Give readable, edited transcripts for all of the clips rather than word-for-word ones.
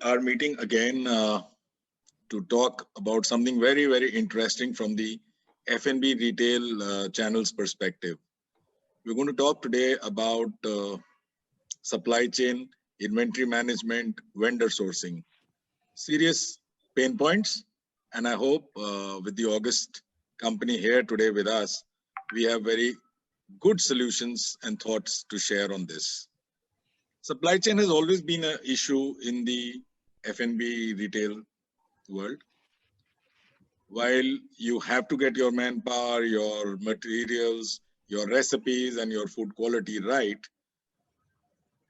are meeting again to talk about something very, very interesting from the F&B retail channel's perspective. We're going to talk today about supply chain, inventory management, vendor sourcing. Serious pain points, and I hope with the August company here today with us, we have very good solutions and thoughts to share on this. Supply chain has always been an issue in the F&B retail world. While you have to get your manpower, your materials, your recipes, and your food quality right,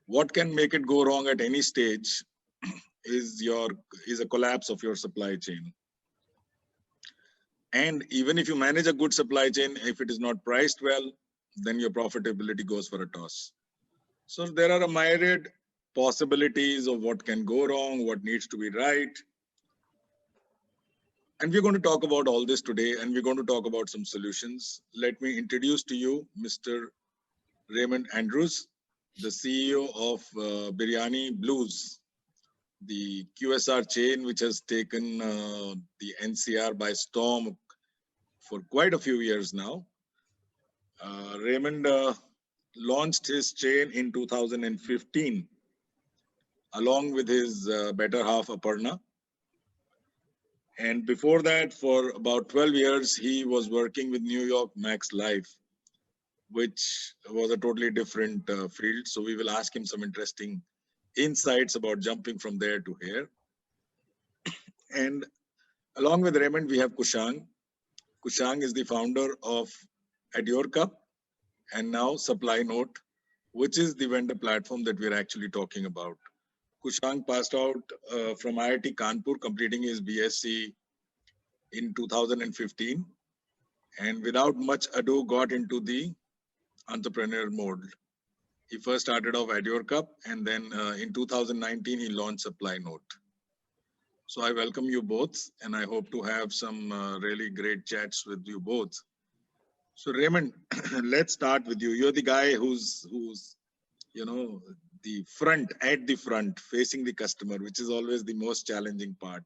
what can make it go wrong at any stage is a collapse of your supply chain. And even if you manage a good supply chain, if it is not priced well, then your profitability goes for a toss. So there are a myriad possibilities of what can go wrong, what needs to be right. And we're going to talk about all this today, and we're going to talk about some solutions. Let me introduce to you Mr. Raymond Andrews, the CEO of Biryani Blues, the QSR chain which has taken the NCR by storm for quite a few years now. Raymond launched his chain in 2015 along with his better half Aparna. And before that, for about 12 years, he was working with New York Max Life, which was a totally different field. So we will ask him some interesting insights about jumping from there to here. And along with Raymond, we have Kushang. Kushang is the founder of At Your Cup and now SupplyNote, which is the vendor platform that we're actually talking about. Kushang passed out from IIT Kanpur, completing his BSc in 2015, and without much ado got into the entrepreneur mode. He first started off at Your Cup, and then in 2019 he launched SupplyNote. So I welcome you both, and I hope to have some really great chats with you both. So Raymond, let's start with you. You're the guy who's at the front, facing the customer, which is always the most challenging part.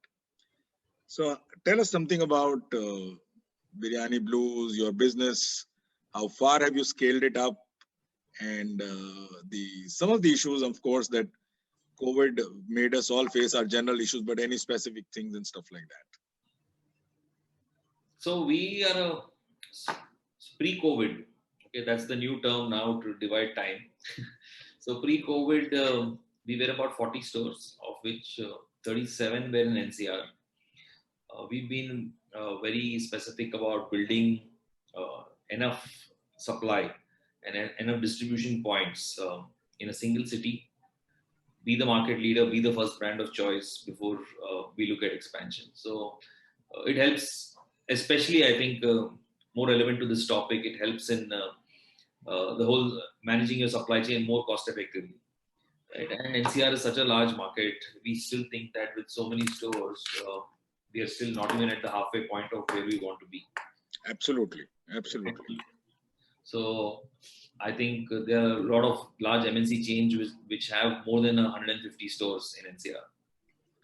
So tell us something about Biryani Blues, your business. How far have you scaled it up? And some of the issues, of course, that COVID made us all face are general issues, but any specific things and stuff like that. So we are pre-COVID. Okay, that's the new term now to divide time. So pre-COVID, we were about 40 stores, of which 37 were in NCR. We've been very specific about building enough supply and enough distribution points in a single city, be the market leader, be the first brand of choice before we look at expansion. So it helps, especially I think more relevant to this topic, it helps in the whole managing your supply chain more cost effectively. Right? And NCR is such a large market. We still think that with so many stores, we are still not even at the halfway point of where we want to be. Absolutely. So I think there are a lot of large MNC chains which have more than 150 stores in NCR.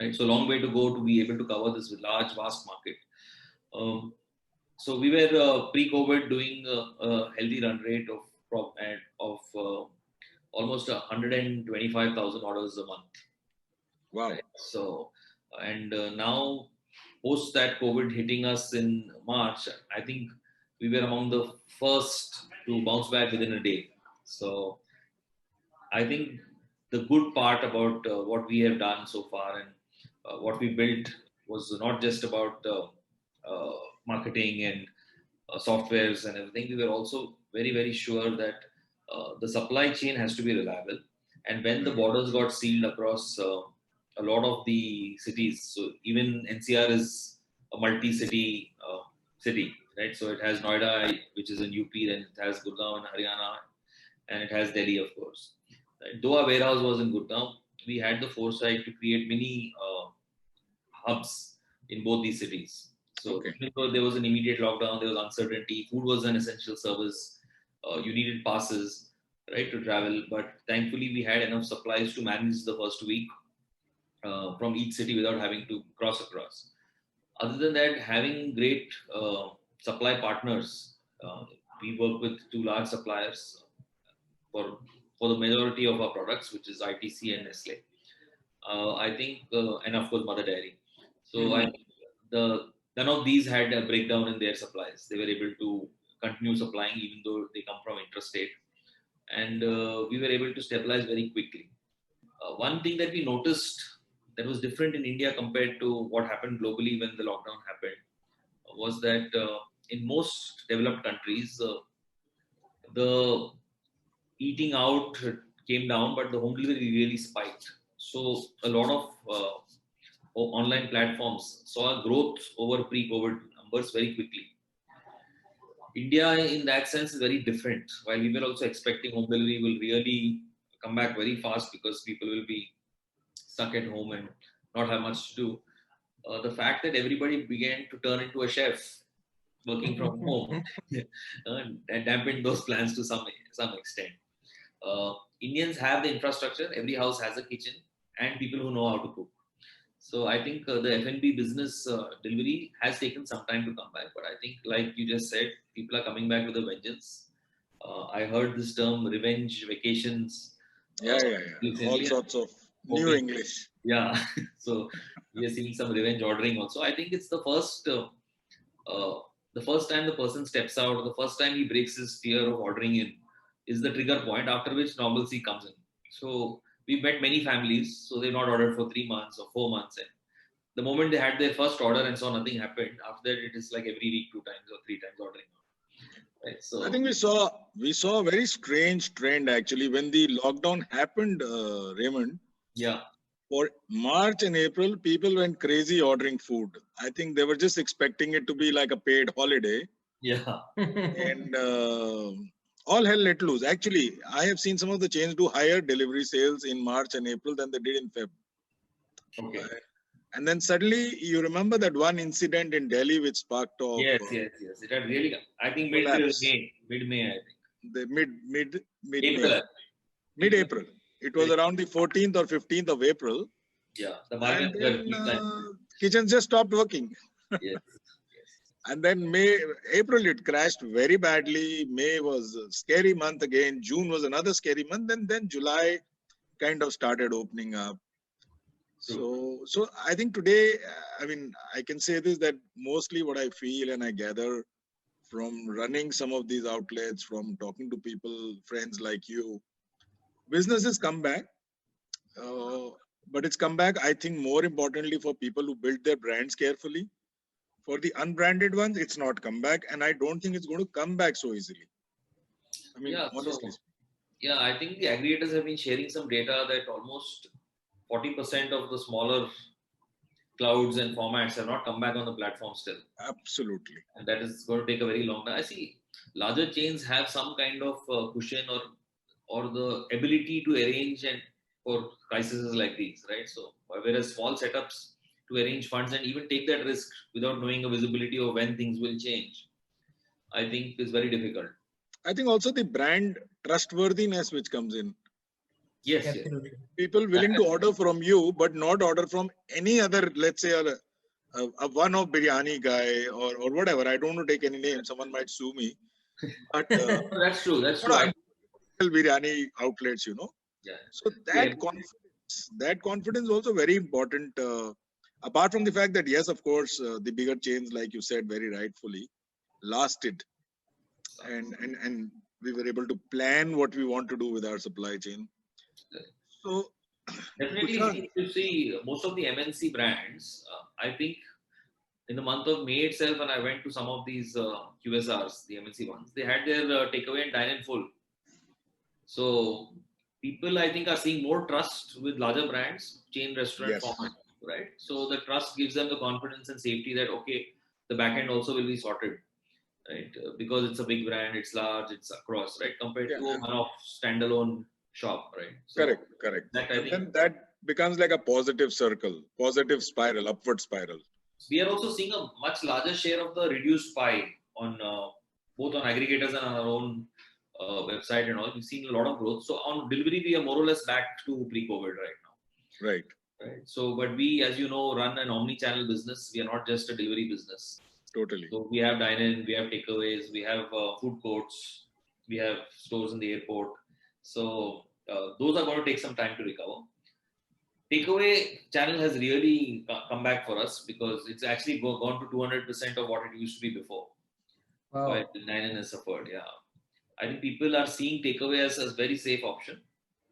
Right? So long way to go to be able to cover this large, vast market. So we were pre-COVID doing a healthy run rate of almost 125,000 orders a month. Wow. Right? So, and now post that COVID hitting us in March, I think we were among the first to bounce back within a day. So I think the good part about what we have done so far and what we built was not just about marketing and softwares and everything. We were also very, very sure that the supply chain has to be reliable. And when the borders got sealed across a lot of the cities, so even NCR is a multi-city city, right? So it has Noida, which is in UP, then it has Gurgaon in Haryana, and it has Delhi, of course. Right? Though our warehouse was in Gurgaon, we had the foresight to create mini hubs in both these cities. So even though there was an immediate lockdown, there was uncertainty, food was an essential service, you needed passes, right, to travel. But thankfully, we had enough supplies to manage the first week. from each city without having to cross across. Other than that, having great supply partners, we work with two large suppliers for the majority of our products, which is ITC and Nestle. I think, and of course, Mother Dairy. So I think none of these had a breakdown in their supplies. They were able to continue supplying even though they come from interstate, and we were able to stabilize very quickly. One thing that we noticed that was different in India compared to what happened globally when the lockdown happened was that in most developed countries, the eating out came down, but the home delivery really spiked. So a lot of online platforms saw a growth over pre-COVID numbers very quickly. India, in that sense, is very different. While we were also expecting home delivery will really come back very fast because people will be stuck at home and not have much to do. The fact that everybody began to turn into a chef working from home and dampened those plans to some extent. Indians have the infrastructure. Every house has a kitchen and people who know how to cook. So I think the F&B business delivery has taken some time to come back. But I think, like you just said, people are coming back with a vengeance. I heard this term revenge vacations. Yeah. All sorts of new English. Yeah. So we are seeing some revenge ordering also. I think it's the first time the person steps out, or the first time he breaks his fear of ordering in, is the trigger point after which normalcy comes in. So we've met many families, so they've not ordered for 3 months or 4 months. And the moment they had their first order and saw nothing happened, after that it is like every week 2 times or 3 times ordering. Right? So I think we saw a very strange trend actually when the lockdown happened, Raymond. Yeah. For March and April, people went crazy ordering food. I think they were just expecting it to be like a paid holiday. Yeah. And all hell let loose. Actually, I have seen some of the chains do higher delivery sales in March and April than they did in Feb. Okay. And then suddenly you remember that one incident in Delhi which sparked off. Yes. It had really, I think mid-May, I think. The mid-April. It was around the 14th or 15th of April. Yeah. And then kitchens just stopped working. Yes. And then April, it crashed very badly. May was a scary month again. June was another scary month. And then July kind of started opening up. So I think today, I can say this, that mostly what I feel and I gather from running some of these outlets, from talking to people, friends like you, business has come back. But it's come back, I think, more importantly for people who build their brands carefully. For the unbranded ones, it's not come back. And I don't think it's going to come back so easily. Honestly. I think the aggregators have been sharing some data that almost 40% of the smaller clouds and formats have not come back on the platform still. Absolutely. And that is going to take a very long time. I see larger chains have some kind of cushion or the ability to arrange and for crises like these, right? So whereas small setups to arrange funds and even take that risk without knowing a visibility of when things will change, I think is very difficult. I think also the brand trustworthiness which comes in. Yes. People willing to order from you, but not order from any other, let's say, a one-off biryani guy or whatever. I don't want to take any name. Someone might sue me. But that's true. Biryani outlets, Yeah. So that confidence is also very important. Apart from the fact that, yes, of course, the bigger chains, like you said very rightfully, lasted. And we were able to plan what we want to do with our supply chain. So definitely, if you see most of the MNC brands, I think in the month of May itself, when I went to some of these QSRs, the MNC ones, they had their takeaway and dine-in full. So people, I think, are seeing more trust with larger brands, chain restaurant format, right? So the trust gives them the confidence and safety that, okay, the back end also will be sorted, right? Because it's a big brand, it's large, it's across, right? Compared to a one-off standalone shop, right? So correct. Then that becomes like a positive circle, positive spiral, upward spiral. We are also seeing a much larger share of the reduced pie on both on aggregators and on our own website and all. We've seen a lot of growth. So on delivery, we are more or less back to pre-COVID right now. Right. right? So, but we, as you know, run an omni-channel business. We are not just a delivery business. Totally. So we have dine-in, we have takeaways, we have food courts, we have stores in the airport. So those are going to take some time to recover. Takeaway channel has really come back for us because it's actually gone to 200% of what it used to be before. While Wow. dine-in has suffered. Yeah, I think people are seeing takeaway as a very safe option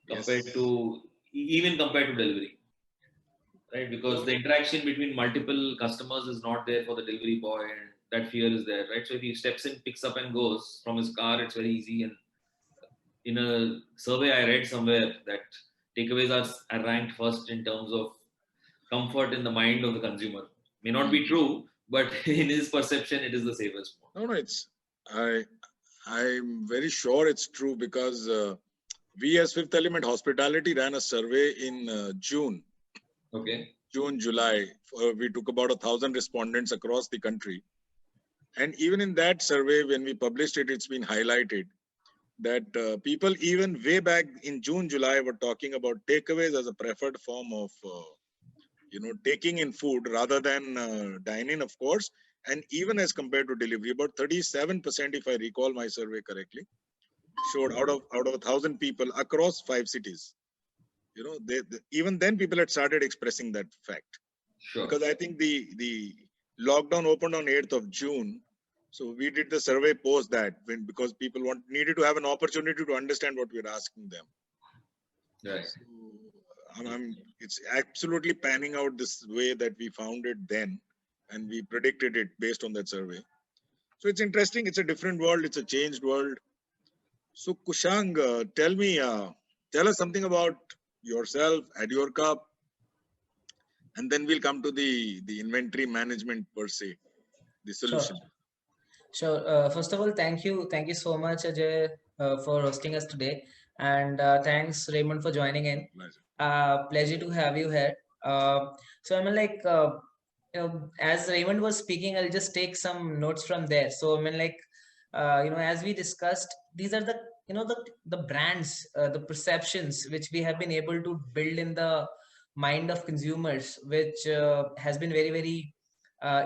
compared Yes. to even compared to delivery, right? Because the interaction between multiple customers is not there for the delivery boy, and that fear is there, right? So if he steps in, picks up, and goes from his car, it's very easy. And in a survey I read somewhere that takeaways are ranked first in terms of comfort in the mind of the consumer. May not be true, but in his perception, it is the safest one. No, it's I'm very sure it's true because we as Fifth Element Hospitality ran a survey in June, Okay. July. We took about 1,000 respondents across the country, and even in that survey, when we published it, it's been highlighted that people even way back in June, July were talking about takeaways as a preferred form of taking in food rather than dine-in, of course, and even as compared to delivery. About 37%, if I recall my survey correctly, showed out of 1,000 people across 5 cities. Even then people had started expressing that fact, Sure. because I think the lockdown opened on 8th of June. So we did the survey post that, because people needed to have an opportunity to understand what we were asking them. Right. So, it's absolutely panning out this way that we found it then, and we predicted it based on that survey. So it's interesting. It's a different world. It's a changed world. So Kushang, tell us something about yourself, at your cup, and then we'll come to the inventory management per se, the Sure. solution. Sure. First of all, thank you so much, Ajay, for hosting us today, and thanks Raymond for joining in. Pleasure to have you here. So I mean, like, as Raymond was speaking, I'll just take some notes from there. So I mean, like, as we discussed, these are the the brands, the perceptions which we have been able to build in the mind of consumers, which has been very very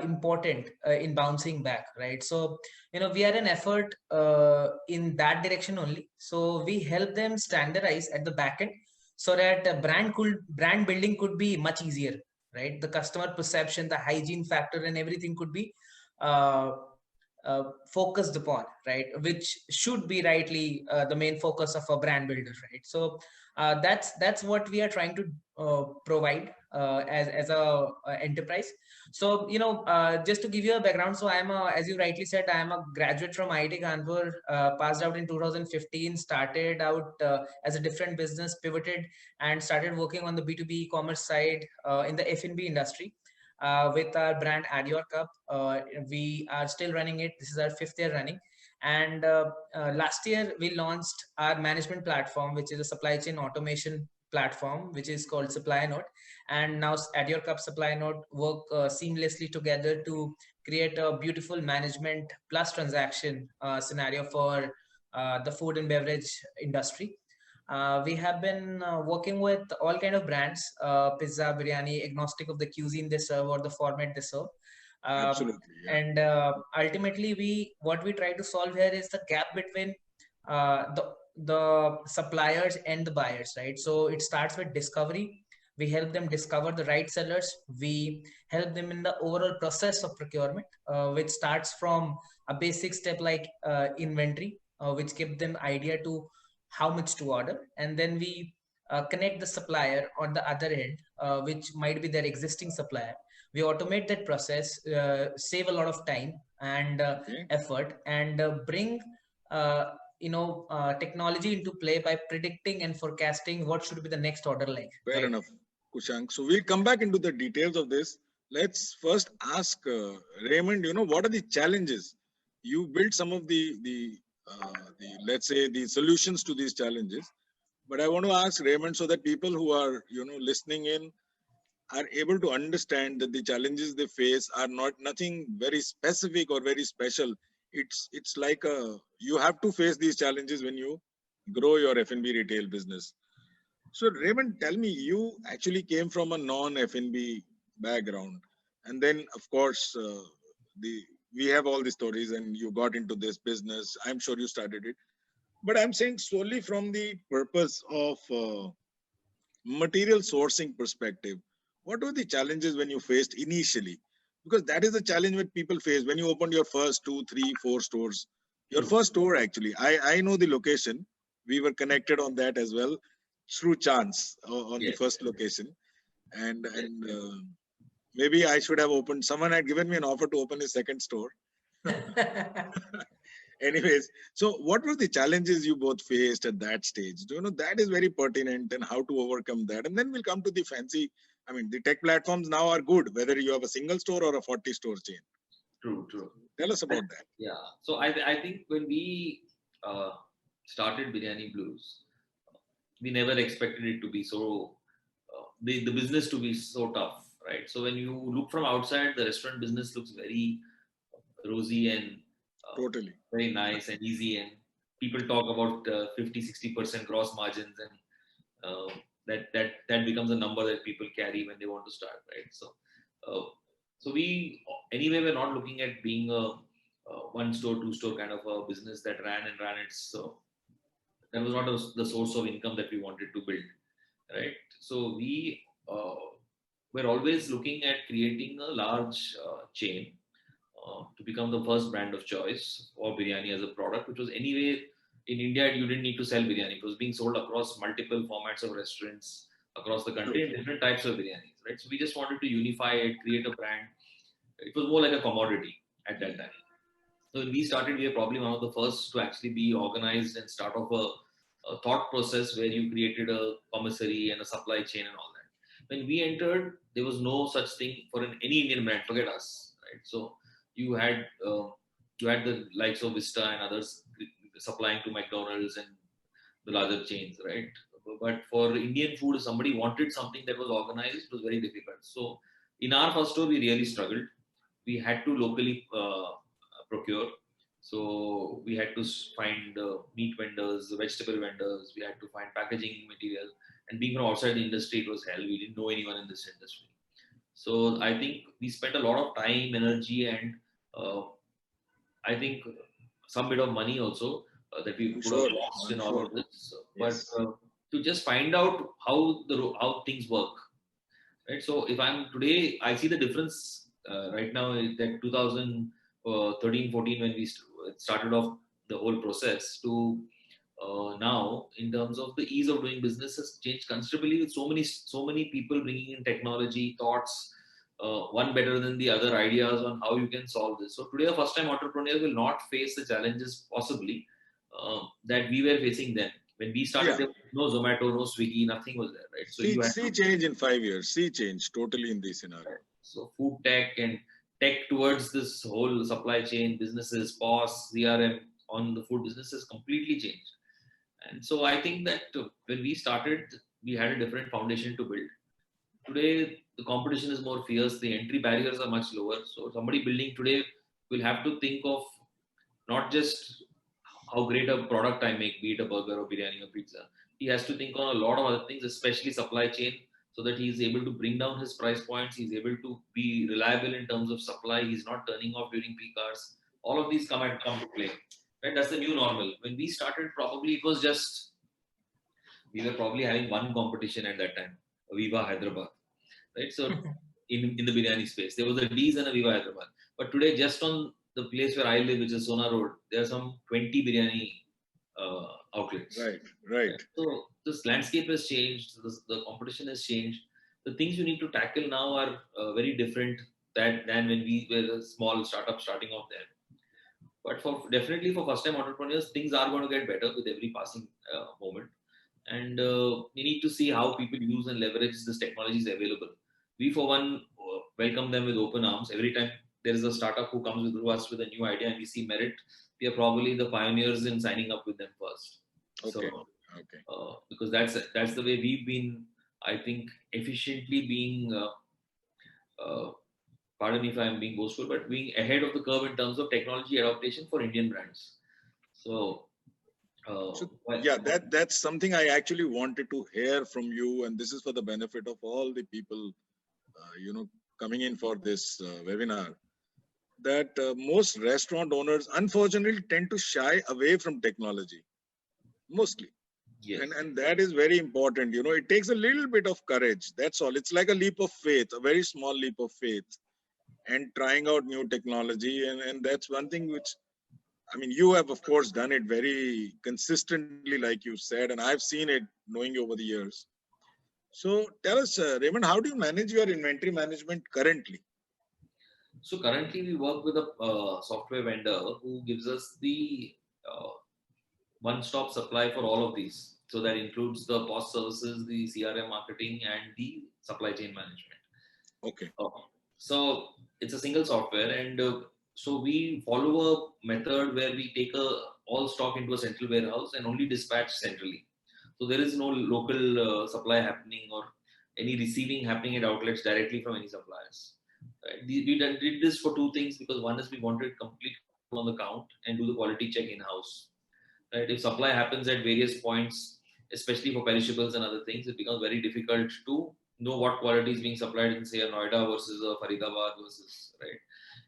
important in bouncing back, right? So we are an effort in that direction only. So we help them standardize at the back end so that brand building could be much easier, right? The customer perception, the hygiene factor, and everything could be uh, focused upon, right? Which should be rightly the main focus of a brand builder, right? So that's what we are trying to provide as a enterprise. So just to give you a background, so as you rightly said, I am a graduate from IIT Kanpur, passed out in 2015, started out as a different business, pivoted and started working on the B2B e-commerce side in the F&B industry. With our brand Add Your Cup. We are still running it. This is our 5th year running. And last year, we launched our management platform, which is a supply chain automation platform, which is called SupplyNote. And now Add Your Cup, SupplyNote work seamlessly together to create a beautiful management plus transaction scenario for the food and beverage industry. We have been working with all kind of brands, pizza, biryani, agnostic of the cuisine they serve or the format they serve. Absolutely. Yeah. And ultimately, what we try to solve here is the gap between the suppliers and the buyers, right? So it starts with discovery. We help them discover the right sellers. We help them in the overall process of procurement, which starts from a basic step like inventory, which give them idea to how much to order, and then we connect the supplier on the other end, which might be their existing supplier. We automate that process, save a lot of time and effort, and bring technology into play by predicting and forecasting what should be the next order like. Fair enough, Kushang. So we'll come back into the details of this. Let's first ask Raymond, what are the challenges? You built some of the let's say the solutions to these challenges. But I want to ask Raymond, so that people who are, listening in are able to understand that the challenges they face are nothing very specific or very special. It's like you have to face these challenges when you grow your F&B retail business. So Raymond, tell me, you actually came from a non-F&B background, and then of course the we have all the stories, and you got into this business. I'm sure you started it, but I'm saying solely from the purpose of material sourcing perspective. What were the challenges when you faced initially? Because that is the challenge that people face when you opened your first 2, 3, 4 stores. Your True. first store, actually, I know the location. We were connected on that as well through chance on the Yes. first location, and Yes. maybe I should have opened. Someone had given me an offer to open a second store. Anyways, so what were the challenges you both faced at that stage? Do you know that is very pertinent and how to overcome that? And then we'll come to the fancy. I mean, the tech platforms now are good, whether you have a single store or a 40 store chain. True. True. Tell us about that. Yeah. So I think when we started Biryani Blues, we never expected it to be so the business to be so tough, right? So when you look from outside, the restaurant business looks very rosy and Totally. very nice and easy, and people talk about 50-60% gross margins, and that becomes a number that people carry when they want to start, right? So we anyway we're not looking at being a one store, two store kind of a business that ran and ran its. So that was not the source of income that we wanted to build, right? So we were always looking at creating a large chain to become the first brand of choice for biryani as a product, which was anyway in India, you didn't need to sell biryani. It was being sold across multiple formats of restaurants across the country and different types of biryanis, right? So we just wanted to unify it, create a brand. It was more like a commodity at that time. So when we started, we were probably one of the first to actually be organized and start off a thought process where you created a commissary and a supply chain and all that. When we entered, there was no such thing for any Indian brand. Forget us, right? So you had uh, you had the likes of Vista and others supplying to McDonald's and the larger chains, right? But for Indian food, if somebody wanted something that was organized, it was very difficult. So in our first store, we really struggled. We had to locally procure. So we had to find meat vendors, vegetable vendors. We had to find packaging material. And being from outside the industry, it was hell. We didn't know anyone in this industry. So I think we spent a lot of time, energy, and uh, I think some bit of money also that we could have lost in all of this. But Yes. to just find out how things work, right? So if I'm today, I see the difference right now that 2013, 14 when we started off the whole process to now in terms of the ease of doing business has changed considerably with so many people bringing in technology thoughts one better than the other ideas on how you can solve this. So today a first time entrepreneur will not face the challenges possibly that we were facing then. When we started, Yeah. there was no Zomato, no Swiggy, nothing was there, right? So you had See change in 5 years. See change totally in this scenario. so food tech and tech towards this whole supply chain businesses, POS, CRM on the food business has completely changed. And so I think that when we started, we had a different foundation to build. Today, the competition is more fierce. The entry barriers are much lower. So somebody building today will have to think of not just how great a product I make, be it a burger or biryani or pizza. He has to think on a lot of other things, especially supply chain, so that he's able to bring down his price points. He's able to be reliable in terms of supply. He's not turning off during peak hours. All of these come to play. Right? That's the new normal. When we started, probably it was just we were probably having one competition at that time, Viva Hyderabad. Right? So in the biryani space, there was a D's and a Viva Hyderabad. But today, just on the place where I live, which is Sona Road, there are some 20 biryani outlets. Right. So this landscape has changed. The competition has changed. The things you need to tackle now are very different than when we were a small startup starting off there. But definitely for first time entrepreneurs, things are going to get better with every passing moment. And we need to see how people use and leverage this technologies available. We, for one, welcome them with open arms. Every time there is a startup who comes to us with a new idea and we see merit, we are probably the pioneers in signing up with them first. Okay. So, because that's the way we've been, I think, efficiently being, pardon me if I'm being boastful, but being ahead of the curve in terms of technology adaptation for Indian brands. So Yeah, that's something I actually wanted to hear from you, and this is for the benefit of all the people, coming in for this webinar. That most restaurant owners, unfortunately, tend to shy away from technology, mostly. Yes. And that is very important. It takes a little bit of courage. That's all. It's like a leap of faith, a very small leap of faith, and trying out new technology. And that's one thing which, I mean, you have, of course, done it very consistently, like you said, and I've seen it knowing you over the years. So tell us, Raymond, how do you manage your inventory management currently? So currently we work with a software vendor who gives us the one-stop supply for all of these. So that includes the post services, the CRM marketing, and the supply chain management. Okay. So it's a single software, and so we follow a method where we take all stock into a central warehouse and only dispatch centrally. So there is no local supply happening or any receiving happening at outlets directly from any suppliers. Right? We did this for two things, because one is we wanted complete on the count and do the quality check in-house. Right? If supply happens at various points, especially for perishables and other things, it becomes very difficult to know what quality is being supplied in, say, a Noida versus a Faridabad versus, right?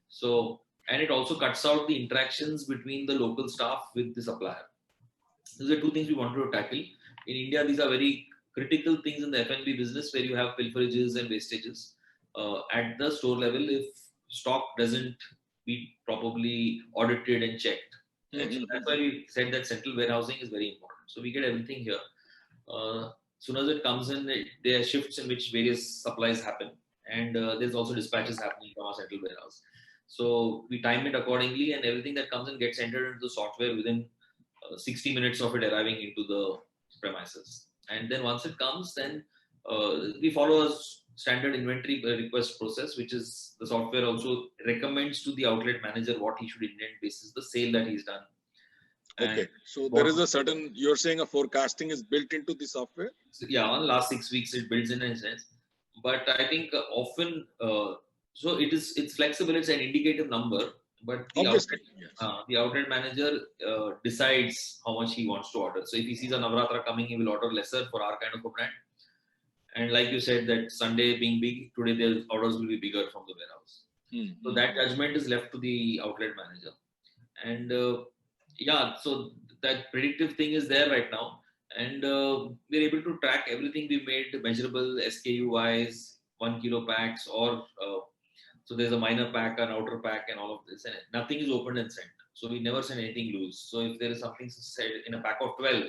So, and it also cuts out the interactions between the local staff with the supplier. These are two things we wanted to tackle. In India, these are very critical things in the F&B business, where you have pilferages and wastages at the store level if stock doesn't be properly audited and checked. Right? So that's why we said that central warehousing is very important. So we get everything here. Soon as it comes in, there are shifts in which various supplies happen, and there's also dispatches happening from our central warehouse. So we time it accordingly, and everything that comes in gets entered into the software within 60 minutes of it arriving into the premises. And then once it comes, then we follow a standard inventory request process, which is the software also recommends to the outlet manager what he should indent basis the sale that he's done. Okay, so there is a certain, you're saying a forecasting is built into the software? So yeah, on the last 6 weeks it builds in a sense, but I think often so it's flexible. It's an indicative number, but the outlet manager decides how much he wants to order. So if he sees a Navratra coming, he will order lesser for our kind of a brand. And like you said, that Sunday being big, today the orders will be bigger from the warehouse. So that judgment is left to the outlet manager. And so that predictive thing is there right now. And we're able to track everything we made measurable SKU wise, 1 kilo packs, or so there's a minor pack, an outer pack, and all of this. And nothing is opened and sent. So we never send anything loose. So if there is something said in a pack of 12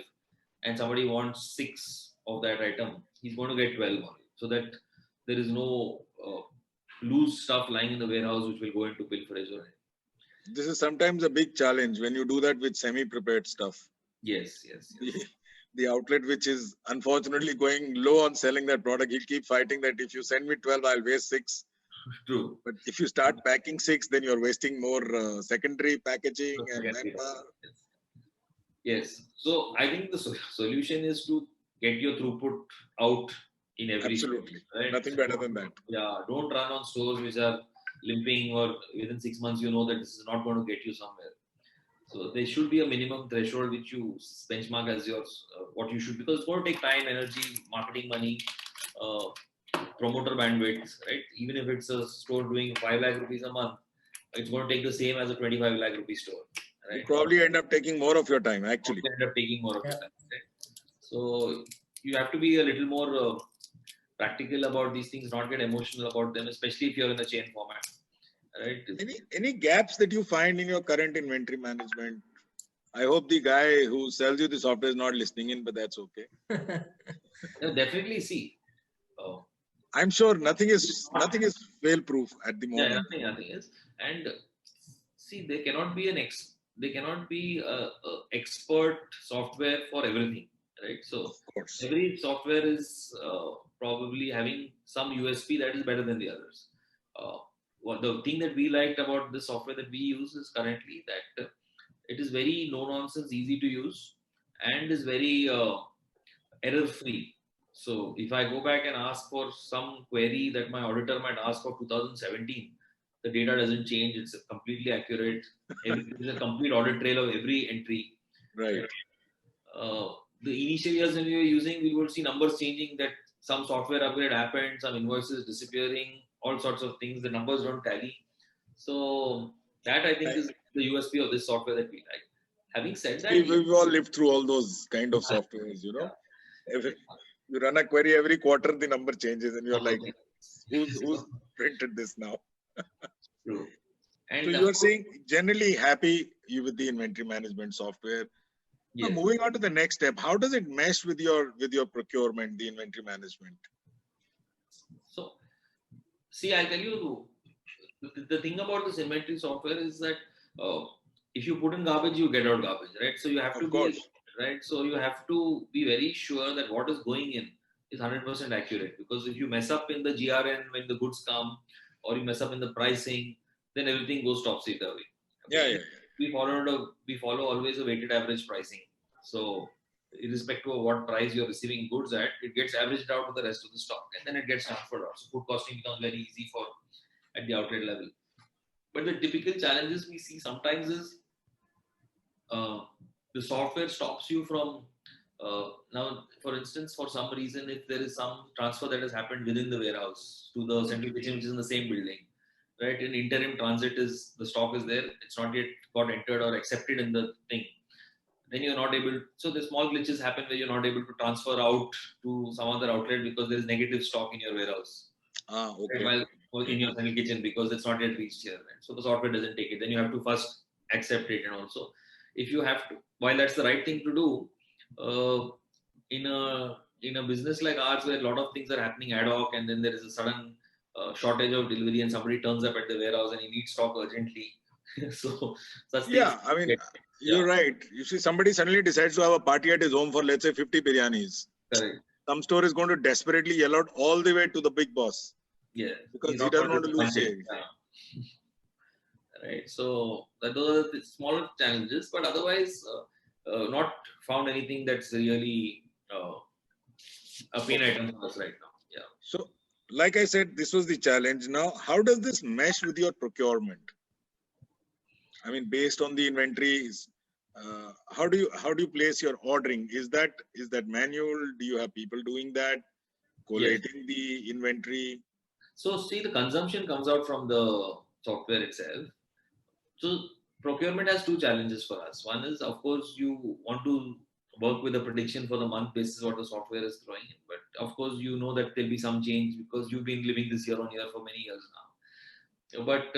and somebody wants 6 of that item, he's going to get 12 only. So that there is no loose stuff lying in the warehouse which will go into pilferage or anything. This is sometimes a big challenge when you do that with semi-prepared stuff. Yes. The outlet which is unfortunately going low on selling that product, he'll keep fighting that if you send me 12, I'll waste 6. True. But if you start packing 6, then you're wasting more secondary packaging and manpower. Yes. So I think the solution is to get your throughput out in every Absolutely. store, right? Nothing better than that. Yeah. Don't run on stores which are limping, or within 6 months you know that this is not going to get you somewhere. So there should be a minimum threshold which you benchmark as your what you should, because it's going to take time, energy, marketing money, promoter bandwidth, right? Even if it's a store doing 5 lakh rupees a month, it's going to take the same as a 25 lakh rupee store. Right? You probably end up taking more of your time, actually. You end up taking more of your time. Right? So you have to be a little more practical about these things, not get emotional about them, especially if you're in a chain format. Right? Any gaps that you find in your current inventory management? I hope the guy who sells you the software is not listening in, but that's okay. Definitely see. I'm sure nothing is fail proof at the moment. Yeah, nothing is. And see, there cannot be a expert software for everything, right? So of course, every software is probably having some USP that is better than the others. The thing that we liked about the software that we use is currently that it is very no nonsense, easy to use, and is very error free. So if I go back and ask for some query that my auditor might ask for 2017, the data doesn't change. It's completely accurate. There's a complete audit trail of every entry. Right. the initial years when we were using, we would see numbers changing, that some software upgrade happened, some invoices disappearing, all sorts of things. The numbers don't tally. So that I think is the USP of this software that we like. Having said that, we've all lived through all those kind of softwares, you know. You run a query every quarter, the number changes, and you're like, who's printed this now? True. And so you are saying generally happy with the inventory management software. Yes. Now, moving on to the next step, how does it mesh with your procurement, the inventory management? So, see, I'll tell you, the thing about this inventory software is that if you put in garbage, you get out garbage, right? So you have to be right. So you have to be very sure that what is going in is 100% accurate. Because if you mess up in the GRN when the goods come, or you mess up in the pricing, then everything goes topsy-turvy. Yeah. We follow always a weighted average pricing. So irrespective of what price you're receiving goods at, it gets averaged out to the rest of the stock, and then it gets transferred out. So food costing becomes very easy at the outlet level. But the typical challenges we see sometimes is the software stops you from now, for instance, for some reason, if there is some transfer that has happened within the warehouse to the central kitchen, which is in the same building, right? In interim transit is the stock is there, it's not yet got entered or accepted in the thing. Then you're not able. So the small glitches happen where you're not able to transfer out to some other outlet because there is negative stock in your warehouse. Okay. Right? While in your central kitchen because it's not yet reached here, right? So the software doesn't take it. Then you have to first accept it, and also if you have to, while that's the right thing to do, in a business like ours where a lot of things are happening ad hoc, and then there is a sudden shortage of delivery, and somebody turns up at the warehouse and he needs stock urgently. So such things. Yeah, I mean, you're right. You see, somebody suddenly decides to have a party at his home for, let's say, 50 biryanis. Correct. Some store is going to desperately yell out all the way to the big boss. Yeah. Because he doesn't want to lose sales. Yeah. Right. So those are the smaller challenges, but otherwise, not found anything that's really a pain item for us right now. Yeah. So, like I said, this was the challenge. Now, how does this mesh with your procurement? I mean, based on the inventories, how do you place your ordering? Is that manual? Do you have people doing that, collating the inventory? So, see, the consumption comes out from the software itself. So, procurement has two challenges for us. One is, of course, you want to work with a prediction for the month basis what the software is throwing in. But of course, you know that there'll be some change because you've been living this year on year for many years now. But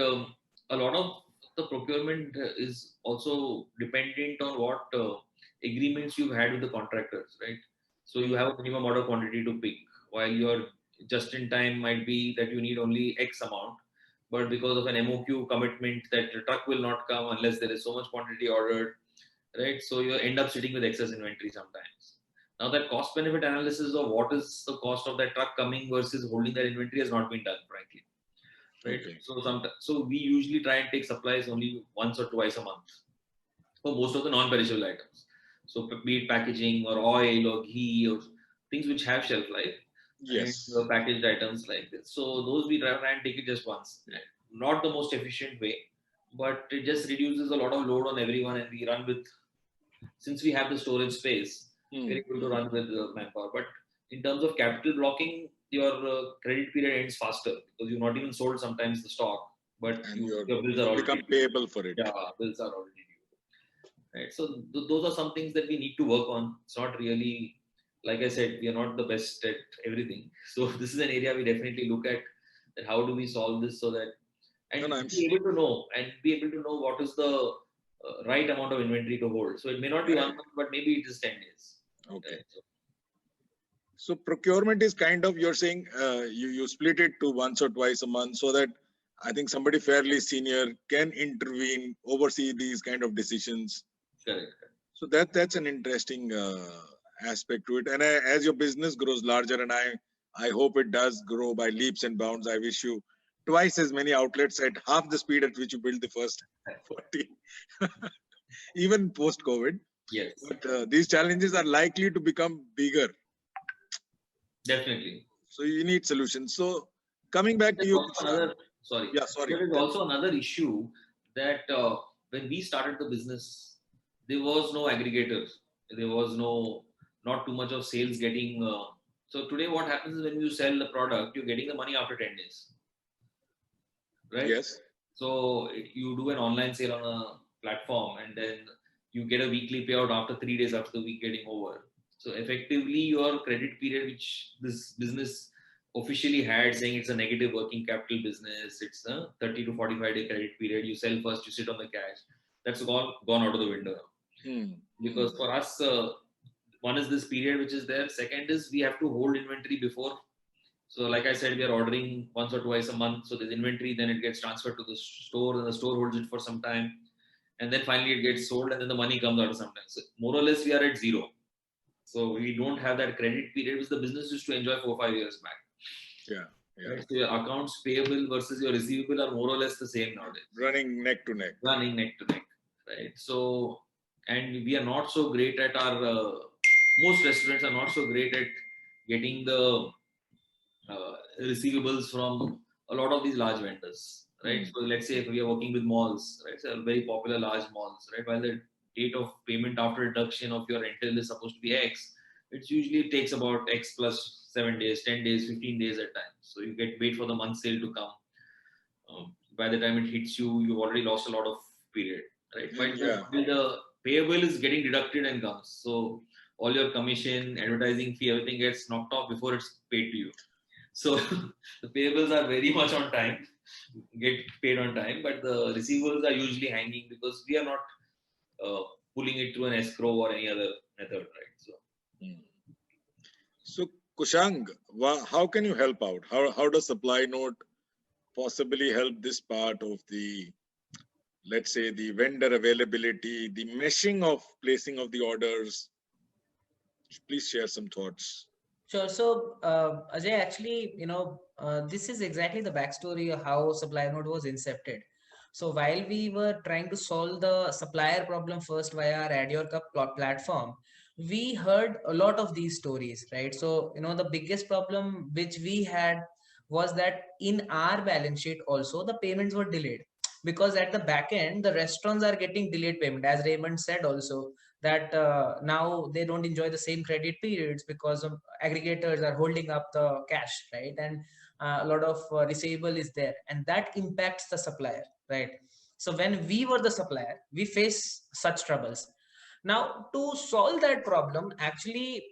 a lot of the procurement is also dependent on what agreements you've had with the contractors, right? So you have a minimum order quantity to pick, while your just in time might be that you need only X amount, but because of an MOQ commitment that the truck will not come unless there is so much quantity ordered, right? So you end up sitting with excess inventory sometimes. Now that cost benefit analysis of what is the cost of that truck coming versus holding that inventory has not been done, frankly. Right. Okay. So we usually try and take supplies only once or twice a month for most of the non-perishable items. So be it packaging or oil or ghee or things which have shelf life. Yes. And packaged items like this. So those we try and take it just once. Not the most efficient way, but it just reduces a lot of load on everyone, and we run with, since we have the storage space, we're able to run with manpower. But in terms of capital blocking, your credit period ends faster because you've not even sold sometimes the stock, but your bills are already become payable for it. Yeah, bills are already due. Right. So those are some things that we need to work on. It's not really, like I said, we are not the best at everything. So this is an area we definitely look at, that how do we solve this so that, and be able to know what is the right amount of inventory to hold. So it may not be 1 month, but maybe it is 10 days. Okay. Right? So procurement is kind of, you're saying you split it to once or twice a month so that I think somebody fairly senior can intervene, oversee these kind of decisions. Correct. So that's an interesting aspect to it. And as your business grows larger, and I hope it does grow by leaps and bounds, I wish you twice as many outlets at half the speed at which you built the first 40, even post-COVID. Yes. But these challenges are likely to become bigger. Definitely. So you need solutions. So coming back to you. Sorry. Sorry. There is also another issue that when we started the business, there was no aggregators There was not too much of sales getting. So today, what happens is when you sell the product, you're getting the money after 10 days, right? Yes. So you do an online sale on a platform, and then you get a weekly payout after 3 days after the week getting over. So effectively, your credit period, which this business officially had, saying it's a negative working capital business, it's a 30 to 45-day credit period. You sell first, you sit on the cash. That's gone out of the window now. Because for us, one is this period which is there. Second is we have to hold inventory before. So like I said, we are ordering once or twice a month. So there's inventory, then it gets transferred to the store, and the store holds it for some time. And then finally it gets sold, and then the money comes out sometimes. So more or less, we are at zero. So we don't have that credit period which the business used to enjoy 4-5 years back. Yeah. Yeah. Right? So your accounts payable versus your receivable are more or less the same nowadays. Running neck to neck. Running neck to neck. Right. So, and we are not so great at our, most restaurants are not so great at getting the receivables from a lot of these large vendors, right? So let's say if we are working with malls, right? So very popular large malls, right? While the date of payment after deduction of your rental is supposed to be X, it usually takes about X plus 7 days, 10 days, 15 days at times. So you wait for the month sale to come. By the time it hits you, you've already lost a lot of period, right? But the payable is getting deducted and comes. So all your commission, advertising fee, everything gets knocked off before it's paid to you. So the payables are very much on time, get paid on time, but the receivables are usually hanging because we are not pulling it through an escrow or any other method, right? So Kushang, how can you help out? How does SupplyNote possibly help this part of the, let's say, the vendor availability, the meshing of placing of the orders? Please share some thoughts. Sure. So, Ajay, actually, this is exactly the backstory of how SupplyNote was incepted. So while we were trying to solve the supplier problem first via our Add Your Cup platform, we heard a lot of these stories, right? So, the biggest problem which we had was that in our balance sheet also, the payments were delayed because at the back end, the restaurants are getting delayed payment. As Raymond said also, that now they don't enjoy the same credit periods because of aggregators are holding up the cash, right? And a lot of receivable is there, and that impacts the supplier, right? So when we were the supplier, we face such troubles. Now to solve that problem, actually,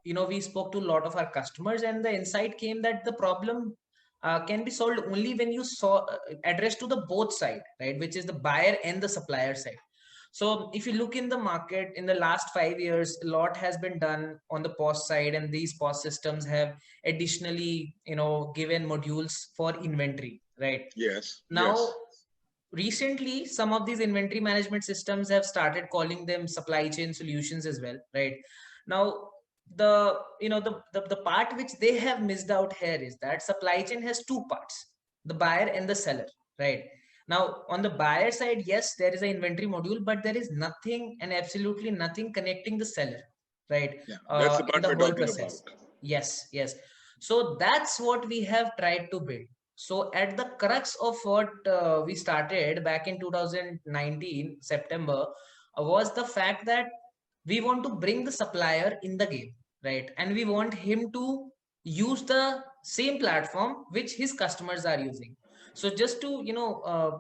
we spoke to a lot of our customers, and the insight came that the problem can be solved only when you address to the both side, right? Which is the buyer and the supplier side. So if you look in the market in the last 5 years, a lot has been done on the POS side, and these POS systems have additionally, given modules for inventory, right? Yes. Now, recently, some of these inventory management systems have started calling them supply chain solutions as well, right? Now, the part which they have missed out here is that supply chain has two parts: the buyer and the seller, right? Now, on the buyer side, yes, there is an inventory module, but there is nothing and absolutely nothing connecting the seller, right? Yeah, that's the In part the we're whole talking process. about. Yes, yes. So that's what we have tried to build. So at the crux of what we started back in 2019 September was the fact that we want to bring the supplier in the game, right? And we want him to use the same platform which his customers are using. So just to,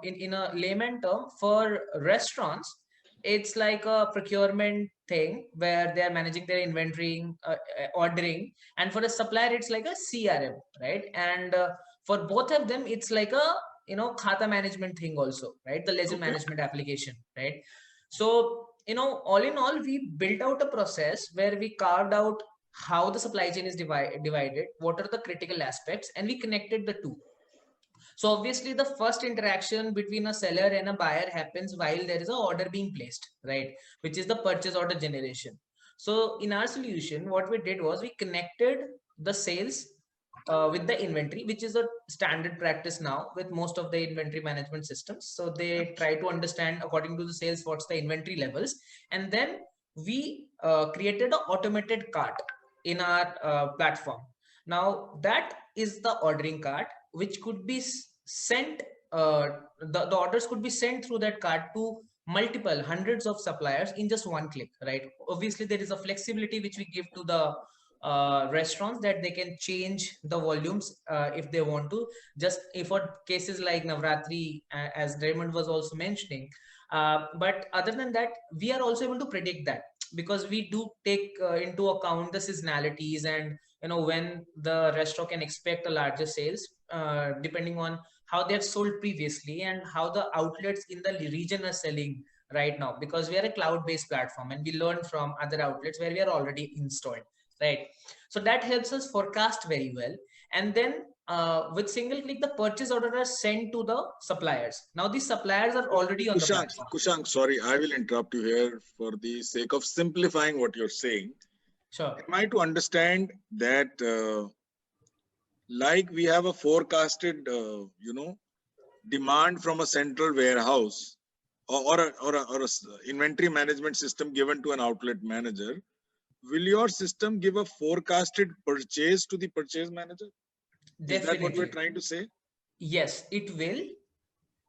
in a layman term, for restaurants, it's like a procurement thing where they are managing their inventory, ordering, and for a supplier, it's like a CRM, right? And for both of them, it's like a khata management thing also, right? The ledger management application, right? So all in all, we built out a process where we carved out how the supply chain is divided, what are the critical aspects, and we connected the two. So obviously the first interaction between a seller and a buyer happens while there is an order being placed, right? Which is the purchase order generation. So in our solution, what we did was we connected the sales with the inventory, which is a standard practice now with most of the inventory management systems. So they try to understand according to the sales what's the inventory levels, and then we created an automated cart in our platform. Now that is the ordering cart, which could be sent. The orders could be sent through that cart to multiple hundreds of suppliers in just one click, right? Obviously, there is a flexibility which we give to the restaurants that they can change the volumes if they want to. Just for cases like Navratri, as Raymond was also mentioning. But other than that, we are also able to predict that because we do take into account the seasonalities and when the restaurant can expect a larger sales depending on how they've sold previously and how the outlets in the region are selling right now, because we are a cloud-based platform and we learn from other outlets where we are already installed, right? So that helps us forecast very well. And then with single click, the purchase order are sent to the suppliers. Now these suppliers are already on the platform. Kushang, sorry, I will interrupt you here for the sake of simplifying what you're saying. Sure. Am I to understand that like we have a forecasted, demand from a central warehouse or a inventory management system given to an outlet manager, will your system give a forecasted purchase to the purchase manager? Definitely. Is that what we're trying to say? Yes, it will.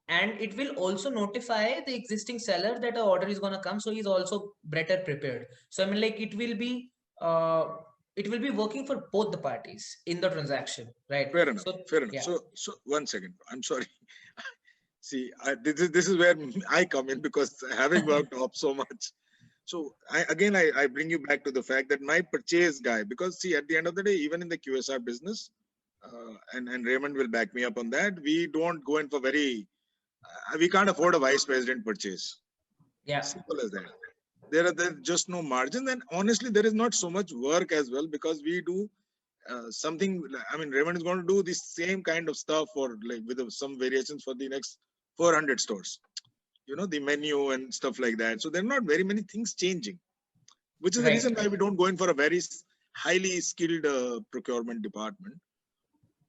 And it will also notify the existing seller that an order is going to come, so he's also better prepared. So I mean, like it will be working for both the parties in the transaction, right? Fair enough. So, fair enough. Yeah. So 1 second. I'm sorry. See, this is where I come in, because having worked up so much. So I bring you back to the fact that my purchase guy, because see, at the end of the day, even in the QSR business, and Raymond will back me up on that, we don't go in for we can't afford a vice president purchase. Yeah. Simple as that. There's just no margin. And honestly, there is not so much work as well, because we do something. I mean, Raymond is going to do the same kind of stuff for with some variations for the next 400 stores. The menu and stuff like that. So there are not very many things changing, which is the reason why we don't go in for a very highly skilled procurement department.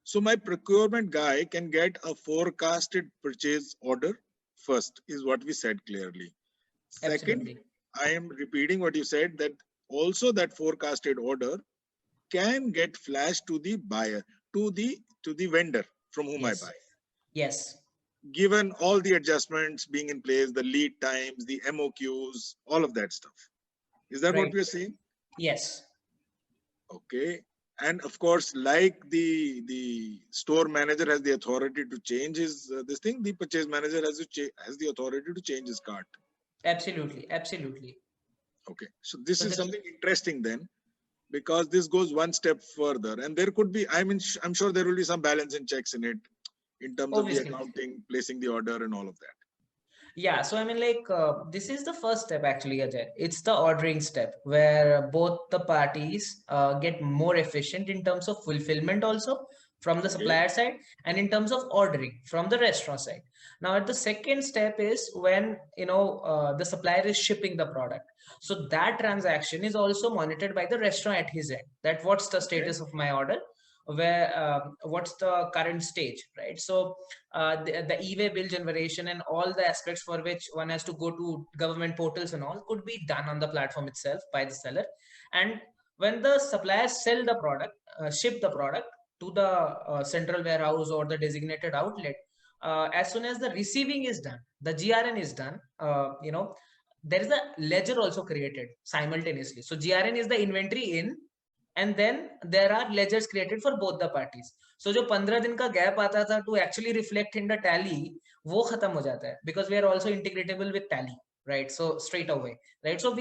So my procurement guy can get a forecasted purchase order first, is what we said clearly. Second, Absolutely. I am repeating what you said, that also that forecasted order can get flashed to the buyer, to the vendor from whom Yes. I buy. Yes. Given all the adjustments being in place, the lead times, the MOQs, all of that stuff. Is that what we're saying? Yes. Okay. And of course, like the store manager has the authority to change his this thing, the purchase manager has the authority to change his cart. Absolutely. Absolutely. Okay. So this is something interesting then, because this goes one step further, and there could be, I mean, I'm sure there will be some balance and checks in it, in terms of the accounting, placing the order and all of that. Yeah, so I mean, this is the first step actually, Ajay. It's the ordering step where both the parties get more efficient in terms of fulfillment also from the supplier side, and in terms of ordering from the restaurant side. Now, at the second step is when the supplier is shipping the product. So that transaction is also monitored by the restaurant at his end. That what's the status of my order, where what's the current stage, right? So the e-way bill generation and all the aspects for which one has to go to government portals and all could be done on the platform itself by the seller. And when the suppliers sell the product, ship the product to the central warehouse or the designated outlet, as soon as the receiving is done, the GRN is done, there is a ledger also created simultaneously. So GRN is the inventory in, and then there are ledgers created for both the parties. So जो 15 दिन का gap आता था to actually reflect in the tally, वो खत्म हो जाता है, because we are also integratable with tally, right? So straight away, right? So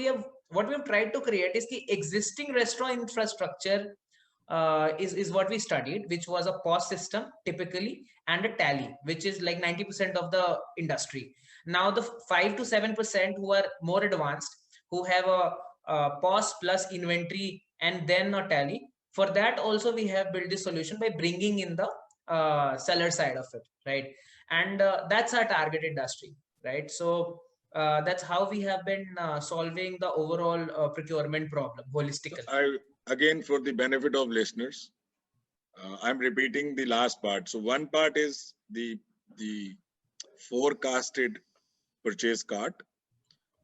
what we have tried to create is the existing restaurant infrastructure is what we studied, which was a POS system typically, and a tally, which is like 90% of the industry. Now the 5 to 7% who are more advanced, who have a POS plus inventory and then a tally, for that also we have built this solution by bringing in the seller side of it, right? And that's our target industry, right? So that's how we have been solving the overall procurement problem holistically. Again, for the benefit of listeners, I'm repeating the last part. So one part is the forecasted purchase cart.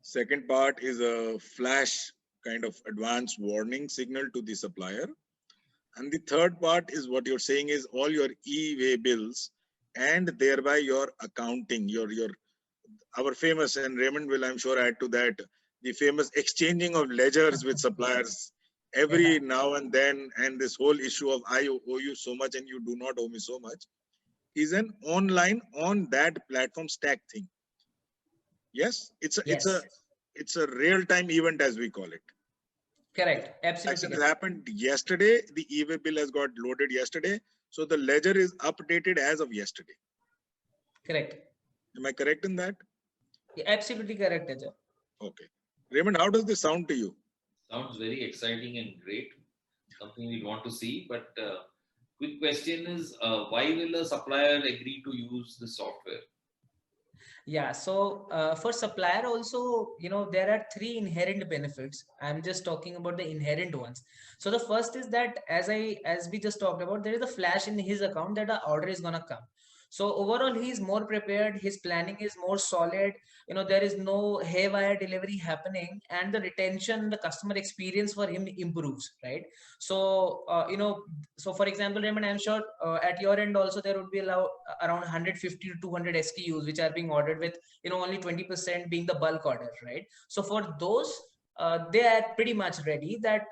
Second part is a flash kind of advance warning signal to the supplier. And the third part is what you're saying is all your e-way bills, and thereby your accounting, our famous, and Raymond will, I'm sure, add to that, the famous exchanging of ledgers with suppliers every now and then, and this whole issue of I owe you so much and you do not owe me so much, is an online on that platform stack thing. Yes, it's a real-time event, as we call it. Correct. Absolutely. Transaction happened yesterday. The e-way bill has got loaded yesterday, so the ledger is updated as of yesterday. Correct. Am I correct in that? Yeah, absolutely correct, Ajay. Okay. Raymond, how does this sound to you? Sounds very exciting and great. Something we want to see. But quick question is, why will a supplier agree to use the software? Yeah, so for supplier also, there are three inherent benefits. I'm just talking about the inherent ones. So the first is that as we just talked about, there is a flash in his account that the order is gonna come. So overall, he is more prepared. His planning is more solid. There is no haywire delivery happening, and the retention, the customer experience for him improves, right? So so for example, Raymond, I'm sure at your end also there would be around 150 to 200 SKUs which are being ordered with only 20% being the bulk order, right? So for those, they are pretty much ready that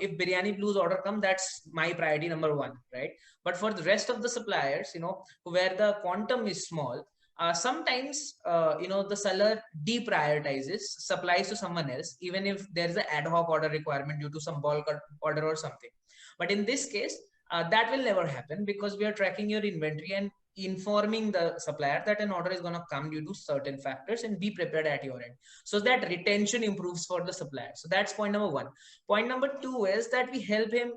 if Biryani Blues order come, that's my priority number one, right? But for the rest of the suppliers, where the quantum is small, sometimes the seller deprioritizes supplies to someone else, even if there is an ad hoc order requirement due to some bulk order or something. But in this case, that will never happen because we are tracking your inventory and informing the supplier that an order is going to come due to certain factors, and be prepared at your end, so that retention improves for the supplier. So that's point number one. Point number two is that we help him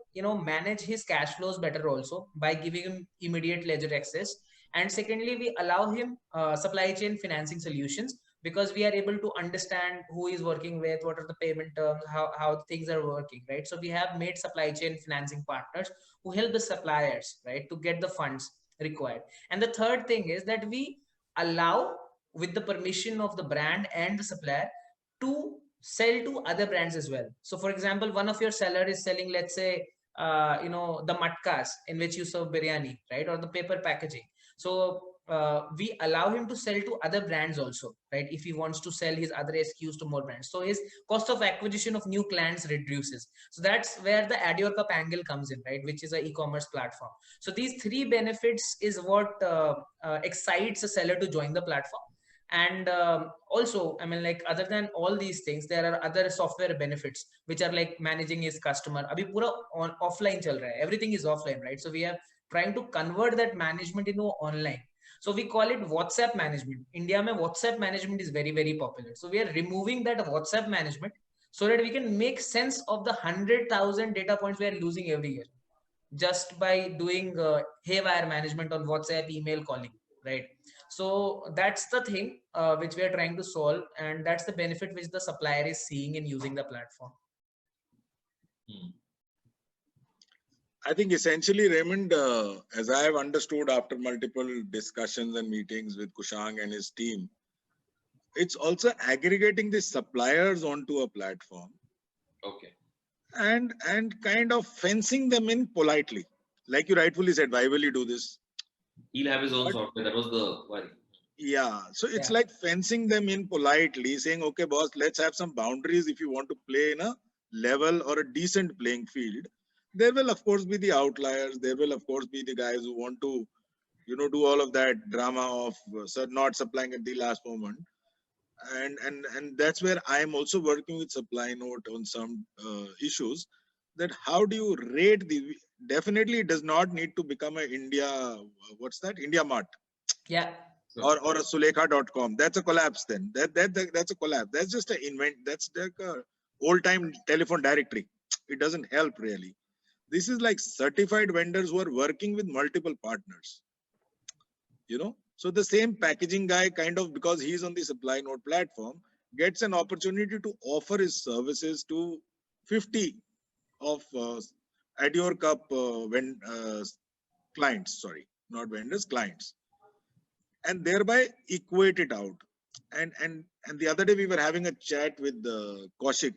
manage his cash flows better also by giving him immediate ledger access. And secondly, we allow him supply chain financing solutions, because we are able to understand who is working with, what are the payment terms, how things are working, right? So we have made supply chain financing partners who help the suppliers, right, to get the funds required. And the third thing is that we allow, with the permission of the brand and the supplier, to sell to other brands as well. So for example, one of your seller is selling, let's say, the matkas in which you serve biryani, right, or the paper packaging. So we allow him to sell to other brands also, right, if he wants to sell his other SKUs to more brands. So his cost of acquisition of new clients reduces. So that's where the Add Your Cup angle comes in, right, which is an e-commerce platform. So these three benefits is what excites a seller to join the platform. And also, I mean, like, other than all these things, there are other software benefits which are like managing his customer. Abhi pura offline chal raha hai. Everything is offline, right? So we are trying to convert that management into online. So we call it WhatsApp management. India mein WhatsApp management is very, very popular. So we are removing that WhatsApp management so that we can make sense of the 100,000 data points we are losing every year just by doing haywire management on WhatsApp, email, calling, right? So that's the thing which we are trying to solve, and that's the benefit which the supplier is seeing in using the platform. I think essentially, Raymond, as I have understood after multiple discussions and meetings with Kushang and his team, it's also aggregating the suppliers onto a platform. Okay. And kind of fencing them in politely. Like you rightfully said, why will you do this? He'll have his own software. That was the worry. Yeah. So it's like fencing them in politely, saying, okay, boss, let's have some boundaries if you want to play in a level or a decent playing field. There will, of course, be the outliers. There will, of course, be the guys who want to, do all of that drama of not supplying at the last moment. And that's where I am also working with SupplyNote on some issues. That how do you rate the? Definitely, it does not need to become a India. What's that? India Mart. Yeah. Or a Sulekha.com. That's a collapse. Then that's a collapse. That's just a invent. That's like a old time telephone directory. It doesn't help really. This is like certified vendors who are working with multiple partners. So the same packaging guy, kind of, because he's on the SupplyNote platform, gets an opportunity to offer his services to 50 of Add Your Cup clients. Sorry, not vendors, clients, and thereby equate it out. And the other day we were having a chat with Kaushik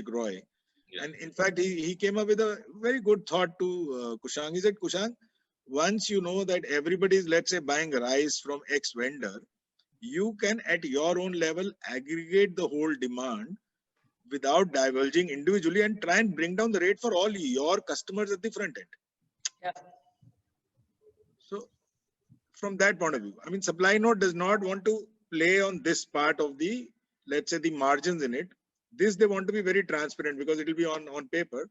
Roy. Yeah. And in fact, he came up with a very good thought to Kushang. He said, Kushang, once you know that everybody is, let's say, buying rice from X vendor, you can at your own level aggregate the whole demand without diverging individually and try and bring down the rate for all your customers at the front end. Yeah. So from that point of view, I mean, SupplyNote does not want to play on this part of the, let's say, the margins in it. This they want to be very transparent because it will be on paper.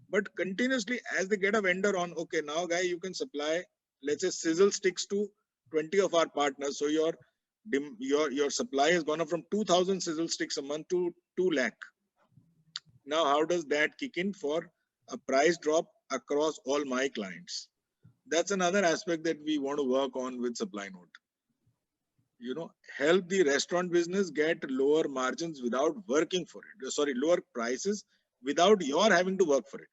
But continuously, as they get a vendor on, okay, now guy, you can supply, let's say, sizzle sticks to 20 of our partners. So your supply has gone up from 2,000 sizzle sticks a month to 2 lakh. Now, how does that kick in for a price drop across all my clients? That's another aspect that we want to work on with SupplyNote. Help the restaurant business get lower margins without working for it. Sorry, lower prices without your having to work for it.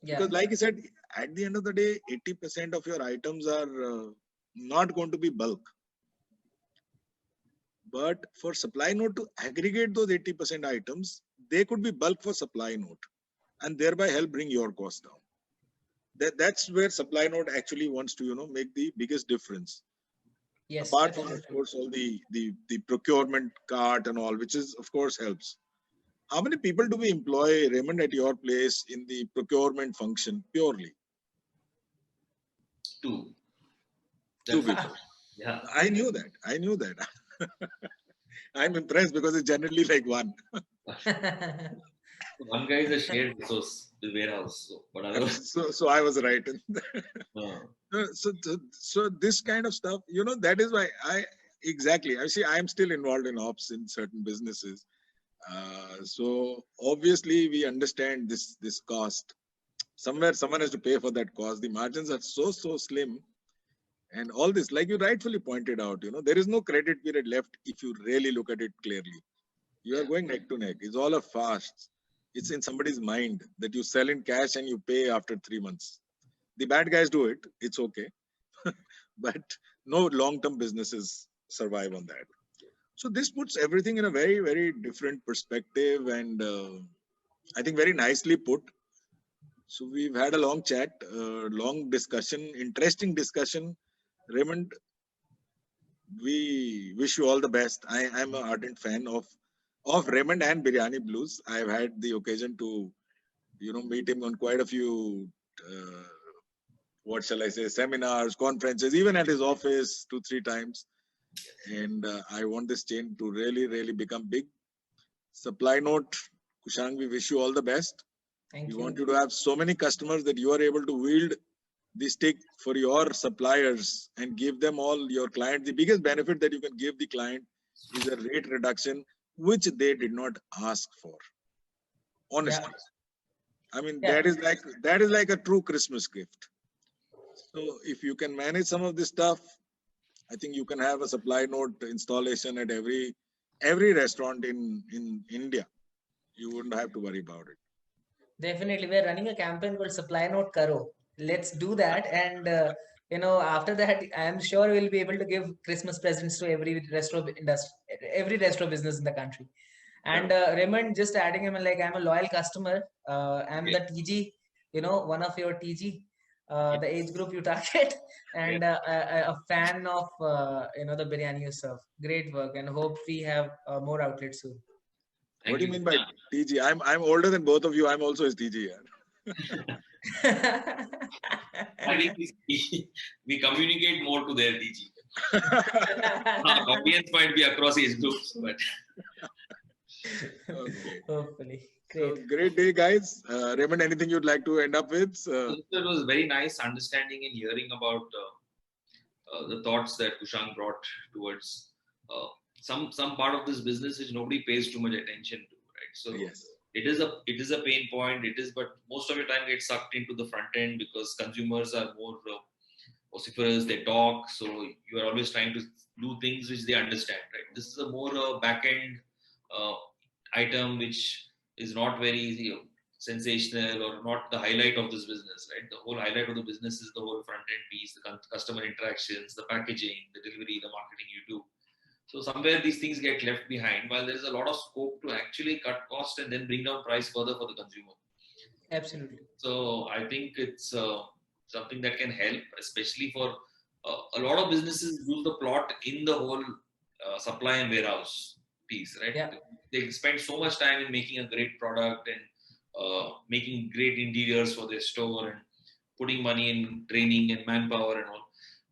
Yeah. Because like I said, at the end of the day, 80% of your items are not going to be bulk. But for SupplyNote to aggregate those 80% items, they could be bulk for SupplyNote and thereby help bring your cost down. That's where SupplyNote actually wants to, make the biggest difference. Yes. Apart from, Absolutely. of course, all the procurement cart and all, which is, of course, helps. How many people do we employ, Raymond, at your place in the procurement function purely? 2. 2 people. Yeah. I knew that. I'm impressed because it's generally like 1. One guy is a shared resource, the warehouse. But otherwise, So I was right. uh, So this kind of stuff, that is why exactly. I see. I'm still involved in ops in certain businesses. So obviously we understand this cost. Somewhere someone has to pay for that cost. The margins are so slim, and all this, like you rightfully pointed out, there is no credit period left if you really look at it clearly. You are going neck to neck. It's all a fast. It's in somebody's mind that you sell in cash and you pay after 3 months. The bad guys do it. It's okay. But no long-term businesses survive on that. So this puts everything in a very, very different perspective and I think very nicely put. So we've had a long chat, long discussion, interesting discussion. Raymond, we wish you all the best. I'm an ardent fan of Raymond and Biryani Blues. I've had the occasion to, meet him on quite a few, what shall I say, seminars, conferences, even at his office 2-3 times. And I want this chain to really, really become big. SupplyNote, Kushang, we wish you all the best. Thank We you. want you to have so many customers that you are able to wield the stick for your suppliers and give them all your clients. The biggest benefit that you can give the client is a rate reduction, which they did not ask for. Honestly. Yeah. I mean, Yeah. that is like a true Christmas gift. So if you can manage some of this stuff, I think you can have a SupplyNote installation at every restaurant in India. You wouldn't have to worry about it. Definitely. We're running a campaign called SupplyNote Karo. Let's do that. And, after that, I'm sure we'll be able to give Christmas presents to every restaurant industry, every restaurant business in the country. And Raymond, just adding him, like, I'm a loyal customer. I'm the TG, one of your TG, the age group you target, and a fan of, the biryani you serve. Great work, and hope we have more outlets soon. What do you mean by TG? I'm older than both of you. I'm also his TG. I think we communicate more to their TG. Our audience might be across age groups, but okay. Hopefully. Great. So, great day, guys. Raymond, anything you'd like to end up with? It was very nice understanding and hearing about the thoughts that Kushang brought towards some part of this business which nobody pays too much attention to, right? So yes. It is a pain point. But most of your time gets sucked into the front end because consumers are more vociferous. They talk, so you are always trying to do things which they understand, right? This is a more back end item which is not very sensational or not the highlight of this business, right? The whole highlight of the business is the whole front end piece, the customer interactions, the packaging, the delivery, the marketing you do. So somewhere these things get left behind while there is a lot of scope to actually cut cost and then bring down price further for the consumer. Absolutely. So I think it's something that can help, especially for a lot of businesses use the plot in the whole supply and warehouse piece, right? Yeah. They spend so much time in making a great product and making great interiors for their store and putting money in training and manpower and all.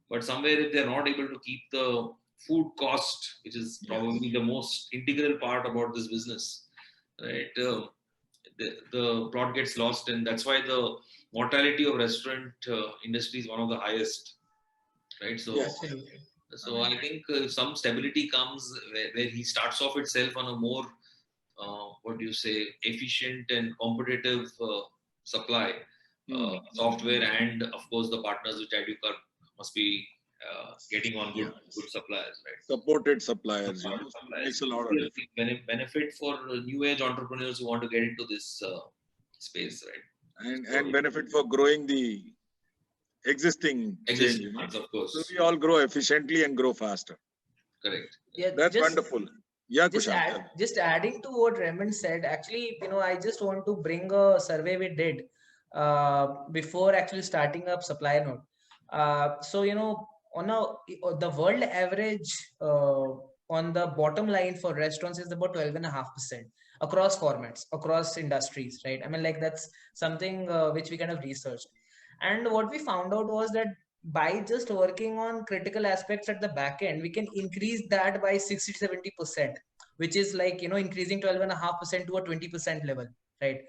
But somewhere, if they're not able to keep the food cost, which is probably the most integral part about this business, right? The plot gets lost, and that's why the mortality of restaurant industry is one of the highest, right? So, Yes. Absolutely. so I think some stability comes where he starts off itself on a more what do you say, efficient and competitive supply software, and of course the partners which Educar must be getting on good suppliers, right? Supported suppliers, you know, Suppliers. makes a lot of difference. Benefit for new age entrepreneurs who want to get into this space, right? And benefit for growing the existing chain, you know. Ones, of course. So we all grow efficiently and grow faster. Correct. Yeah, That's wonderful. Yeah, Kushang. Just adding to what Raymond said, actually, I just want to bring a survey we did before actually starting up SupplyNote. So, on the world average on the bottom line for restaurants is about 12.5% across formats, across industries, right? I mean, like that's something which we kind of researched. And what we found out was that by just working on critical aspects at the back end, we can increase that by 60 to 70%, which is like, increasing 12.5% to a 20% level, right?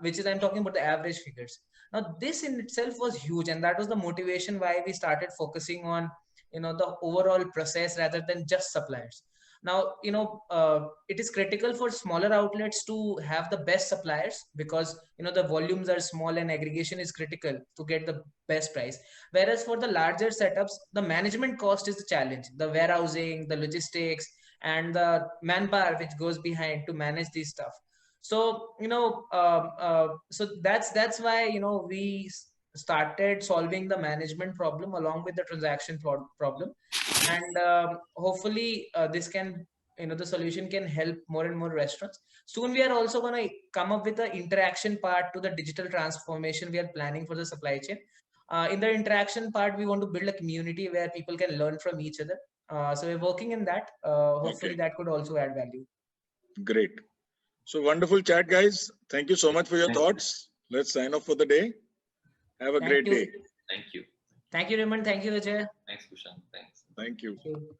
Which is, I'm talking about the average figures. Now, this in itself was huge. And that was the motivation why we started focusing on, the overall process rather than just suppliers. Now, it is critical for smaller outlets to have the best suppliers because, the volumes are small and aggregation is critical to get the best price. Whereas for the larger setups, the management cost is the challenge, the warehousing, the logistics, and the manpower which goes behind to manage these stuff. So, so that's why, we started solving the management problem along with the transaction problem. And hopefully this can, the solution can help more and more restaurants. Soon we are also going to come up with the interaction part to the digital transformation we are planning for the supply chain. In the interaction part, we want to build a community where people can learn from each other. So we're working in that. Hopefully that could also add value. Great. So wonderful chat, guys. Thank you so much for your thoughts. Let's sign off for the day. Have a great day. Thank you. Thank you, Raymond. Thank you, Ajay. Thanks, Kushang. Thanks. Thank you. Thank you.